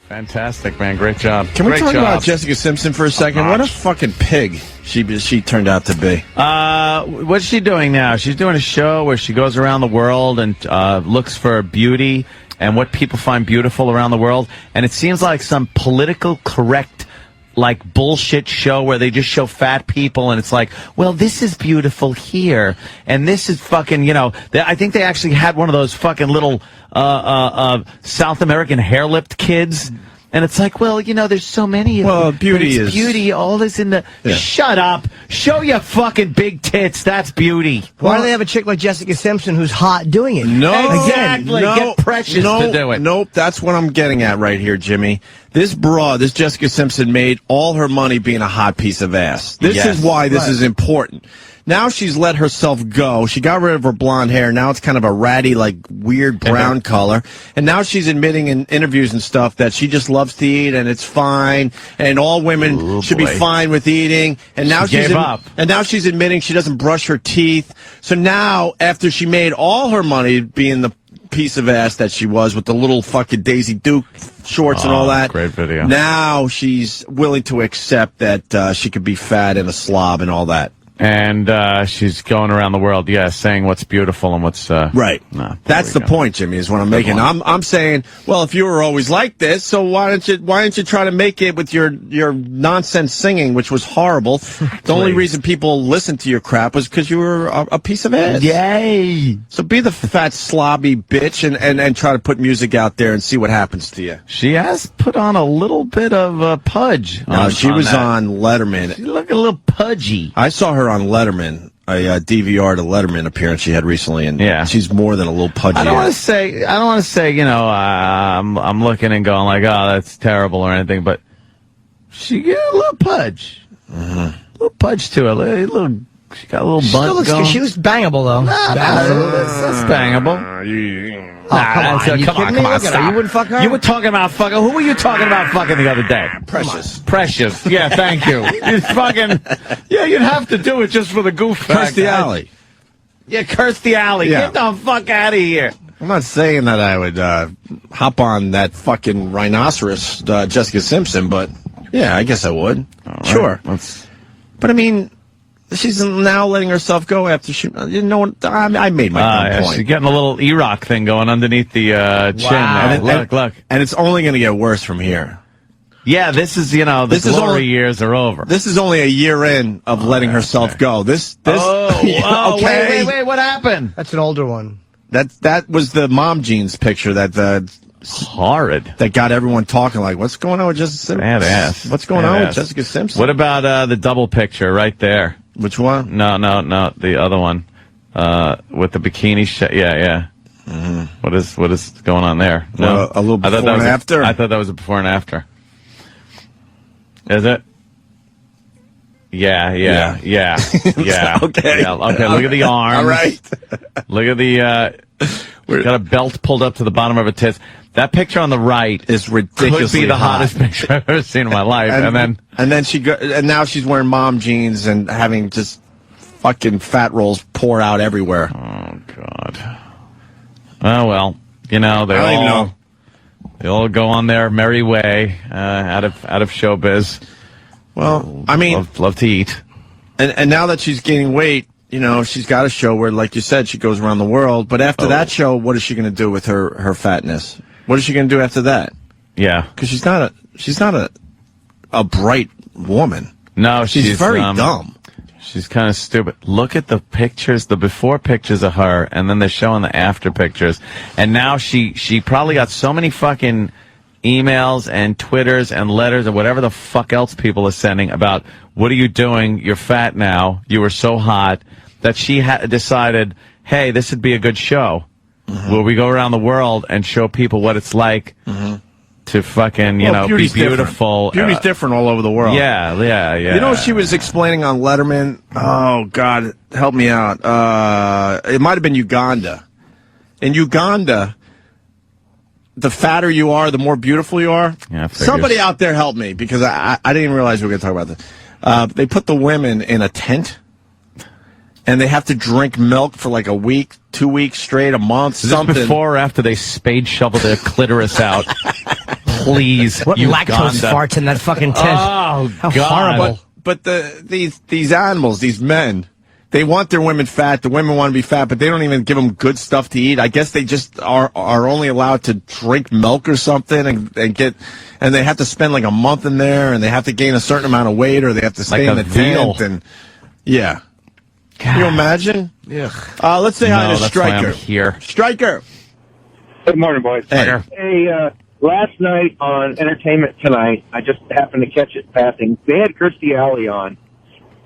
Fantastic, man. Great job. Can we talk about Jessica Simpson for a second? What a fucking pig she turned out to be. What's she doing now? She's doing a show where she goes around the world and looks for beauty and what people find beautiful around the world. And it seems like some political correct, like, bullshit show where they just show fat people and it's like, well, this is beautiful here and this is fucking, I think they actually had one of those fucking little South American hair-lipped kids. And it's like, well, there's so many of them. Well, beauty, all this in the... Yeah. Shut up. Show your fucking big tits. That's beauty. Why do they have a chick like Jessica Simpson who's hot doing it? No. Exactly. Get Precious to do it. Nope. That's what I'm getting at right here, Jimmy. This Jessica Simpson, made all her money being a hot piece of ass. This is why this is important. Now she's let herself go. She got rid of her blonde hair. Now it's kind of a ratty, like, weird brown color. And now she's admitting in interviews and stuff that she just loves to eat and it's fine. And all women should be fine with eating. And now and now she's admitting she doesn't brush her teeth. So now, after she made all her money being the piece of ass that she was with the little fucking Daisy Duke shorts and all that. Great video. Now she's willing to accept that she could be fat and a slob and all that. And she's going around the world, saying what's beautiful and what's right. That's the point, Jimmy, is what I'm making. I'm saying, well, if you were always like this, so why don't you try to make it with your nonsense singing, which was horrible. The only reason people listened to your crap was because you were a piece of ass. Yay! So be the fat slobby bitch and try to put music out there and see what happens to you. She has put on a little bit of pudge. She was on Letterman. She looked a little pudgy. I saw her on Letterman, a DVR to Letterman appearance she had recently, and she's more than a little pudgy. I don't want to say, I'm looking and going like, oh, that's terrible or anything, but she got a little pudge, a little pudge to it, she got a little butt going. She was bangable though. That's bangable. Come on, stop. You wouldn't fuck her? You were talking about fucking. Who were you talking about fucking the other day? Precious. Yeah, thank you. You fucking. Yeah, you'd have to do it just for the goof. Kirstie Alley. Yeah, Kirstie Alley. Yeah. Get the fuck out of here. I'm not saying that I would hop on that fucking rhinoceros, Jessica Simpson, but yeah, I guess I would. Right. Sure. But I mean, she's now letting herself go after she. I made my point. She's getting a little E-Rock thing going underneath the chin. Wow. Look. And it's only going to get worse from here. Yeah, this is, the glory years are over. This is only a year in of letting herself go. This. Okay. Wait, what happened? That's an older one. That was the mom jeans picture that horrid. That got everyone talking like, what's going on with Jessica Simpson? Badass. What's going on with Jessica Simpson? What about the double picture right there? Which one? No, the other one. With the bikini yeah. Mm-hmm. What is going on there? No, a little before and after? I thought that was a before and after. Is it? Yeah. Okay. Yeah, look at the arms. All right. Look at the, got a belt pulled up to the bottom of her tits. That picture on the right is ridiculously could be the hottest picture I've ever seen in my life. And then now she's wearing mom jeans and having just fucking fat rolls pour out everywhere. Oh God. Oh well, they all go on their merry way out of showbiz. Well, I mean, love to eat. And now that she's gaining weight, she's got a show where, like you said, she goes around the world. But after that show, what is she going to do with her fatness? What is she going to do after that? Yeah, because she's not a bright woman. No, she's very dumb. She's kind of stupid. Look at the pictures, the before pictures of her, and then they're showing the after pictures. And now she probably got so many fucking emails and Twitters and letters and whatever the fuck else people are sending about, what are you doing? You're fat now. You were so hot, that she decided, hey, this would be a good show. Mm-hmm. Where we go around the world and show people what it's like to fucking, be beautiful. Beauty's different all over the world. Yeah. She was explaining on Letterman. Oh, God, help me out. It might have been Uganda. In Uganda, the fatter you are, the more beautiful you are. Yeah, somebody out there help me, because I didn't even realize we were going to talk about this. They put the women in a tent, and they have to drink milk for like a week, 2 weeks straight, a month, Is something. this before or after they spade shovel their clitoris out? Please, What lactose Uganda. farts in that fucking tent? Oh, How God. horrible. But these animals, these men, they want their women fat. The women want to be fat, but they don't even give them good stuff to eat. I guess they just are only allowed to drink milk or something and they have to spend like a month in there, and they have to gain a certain amount of weight, or they have to stay Like in the a veal. tent. And yeah, God. can you imagine? Ugh. Let's say hi No, to that's why I'm Stryker. here. Stryker. Good morning, boys. Hey. Hey, last night on Entertainment Tonight, I just happened to catch it passing. They had Kirstie Alley on,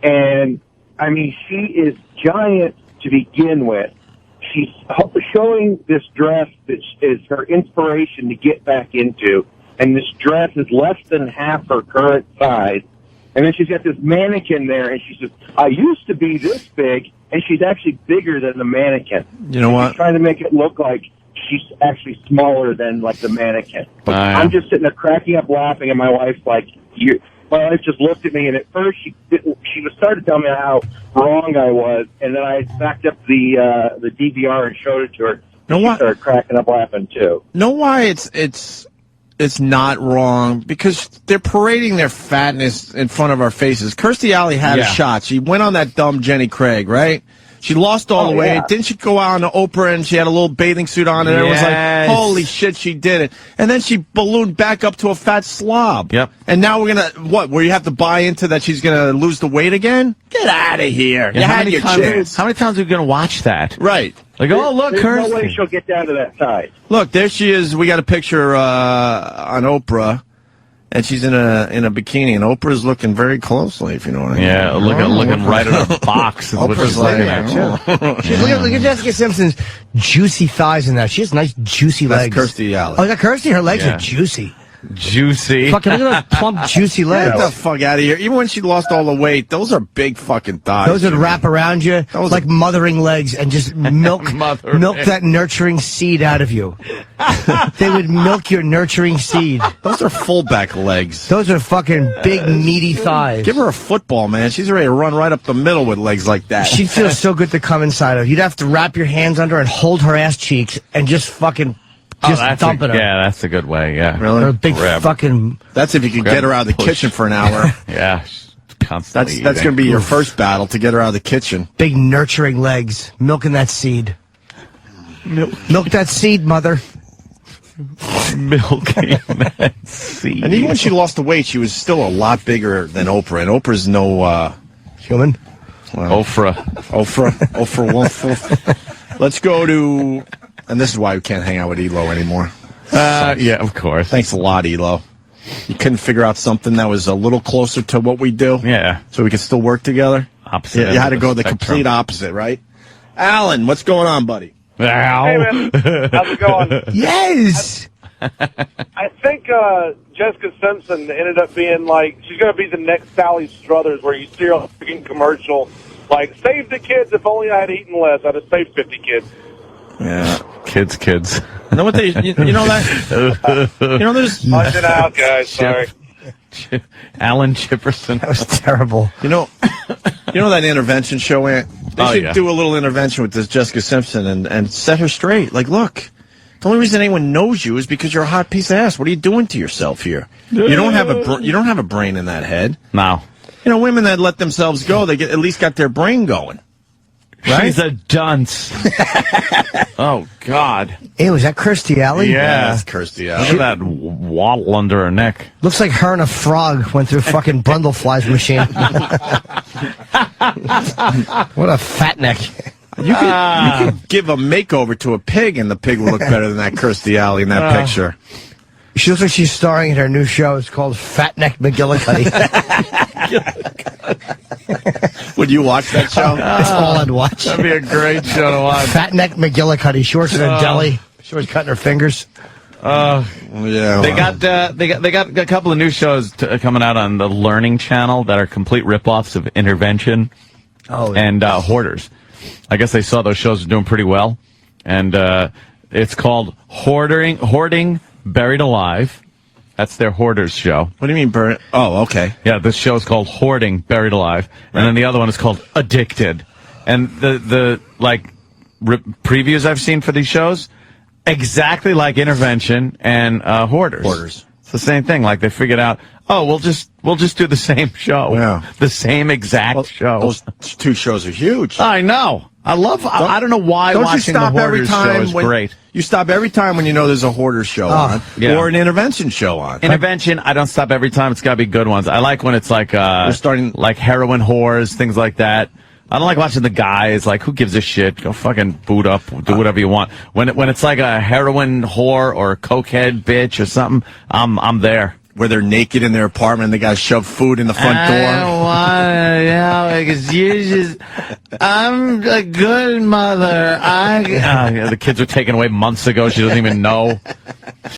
and I mean, she is giant to begin with. She's showing this dress that is her inspiration to get back into, and this dress is less than half her current size. And then she's got this mannequin there, and she says, I used to be this big, and she's actually bigger than the mannequin. You know what? She's trying to make it look like she's actually smaller than, like, the mannequin. Yeah. I'm just sitting there cracking up laughing, and my wife's like, my wife just looked at me, and at first she was starting to tell me how wrong I was, and then I backed up the DVR and showed it to her. Know She what? started cracking up laughing, too. Know why it's not wrong? Because they're parading their fatness in front of our faces. Kirstie Alley had a Yeah. shot. She went on that dumb Jenny Craig, right? She lost all the weight. yeah. Didn't she go out on Oprah and she had a little bathing suit on and everyone's Yes. like, holy shit, she did it. And then she ballooned back up to a fat slob. Yep. And now we're going to, where you have to buy into that she's going to lose the weight again? Get out of here. You how, had many your times, chance. how many times are we going to watch that? Right. Like, oh, look, There's no way Kirstie. she'll get down to that size. Look, there she is. We got a picture on Oprah, and she's in a bikini, and Oprah's looking very closely, if you know what I mean. Yeah, looking right at her box. Is what Oprah's she's like, looking at, too. Look at Jessica Simpson's juicy thighs in that. She has nice juicy That's legs. Kirstie Alley. Oh, is that Kirstie? Her legs Yeah. are juicy. Juicy. Fucking look at those plump, juicy legs. Get the fuck out of here. Even when she lost all the weight, those are big fucking thighs. Those would Jimmy. wrap around you Those like mothering legs and just milk that nurturing seed out of you. They would milk your nurturing seed. Those are fullback legs. Those are fucking big, meaty thighs. Give her a football, man. She's ready to run right up the middle with legs like that. She'd feel so good to come inside of. You'd have to wrap your hands under her and hold her ass cheeks and just fucking dump it her. Yeah, that's a good way, yeah. Really? Her big Grab. fucking... That's if you can Grab get her out of the push. kitchen for an hour. Yeah, she's constantly That's eating. going to be your first battle, to get her out of the kitchen. Big nurturing legs. Milking that seed. Milk that seed, mother. milking that seed. And even when she lost the weight, she was still a lot bigger than Oprah. And Oprah's no... Human. Oprah Wolf. Let's go to... And this is why we can't hang out with Elo anymore. Yeah, of course. Thanks a lot, Elo. You couldn't figure out something that was a little closer to what we do? Yeah. So we could still work together? Opposite Yeah, end you had of to go the spectrum. complete opposite, right? Alan, what's going on, buddy? Ow. Hey, man. How's it going? Yes! I think Jessica Simpson ended up being like, she's going to be the next Sally Struthers, where you see her on a freaking commercial, like, save the kids. If only I had eaten less, I'd have saved 50 kids. Yeah. Kids. You know what they, you know that? You know, there's, Punch it out, guys. Sorry. Alan Chipperson. That was terrible. you know that intervention show, Ant? They Oh, should yeah. do a little intervention with this Jessica Simpson and set her straight. Like, look, the only reason anyone knows you is because you're a hot piece of ass. What are you doing to yourself here? You don't have a brain in that head. No. You know, women that let themselves go, they at least got their brain going. Right? She's a dunce. Oh, God. Hey, was that Kirstie Alley? Yeah. That's Kirstie Look Alley. at that waddle under her neck. Looks like her and a frog went through fucking Brundlefly's machine. What a fat neck. You could give a makeover to a pig, and the pig would look better than that Kirstie Alley in that picture. She looks like she's starring in her new show. It's called Fat Neck McGillicuddy. Would you watch that show? That's all I'd watch. That'd be a great show to watch. Fat Neck McGillicuddy. She works in a deli. She was cutting her fingers. Yeah. They got a couple of new shows coming out on the Learning Channel that are complete ripoffs of Intervention and Hoarders. I guess they saw those shows were doing pretty well, and it's called Hoarding Buried Alive. That's their Hoarders show. What do you mean, burn? Oh, okay. Yeah, this show is called Hoarding Buried Alive, and then the other one is called Addicted. And the previews I've seen for these shows, exactly like Intervention and Hoarders. It's the same thing. Like they figured out, we'll just do the same show. Yeah. The same exact show. Those two shows are huge. I know. I don't know why don't watching you stop the every Hoarders time show is great. You stop every time when you know there's a Hoarders show on or an Intervention show on. Intervention, I don't stop every time. It's got to be good ones. I like when it's like like heroin whores, things like that. I don't like watching the guys. Like, who gives a shit? Go fucking boot up, do whatever you want. When it's like a heroin whore or a cokehead bitch or something, I'm there. Where they're naked in their apartment and the guys shove food in the front door. I don't want to, because I'm a good mother. The kids were taken away months ago. She doesn't even know.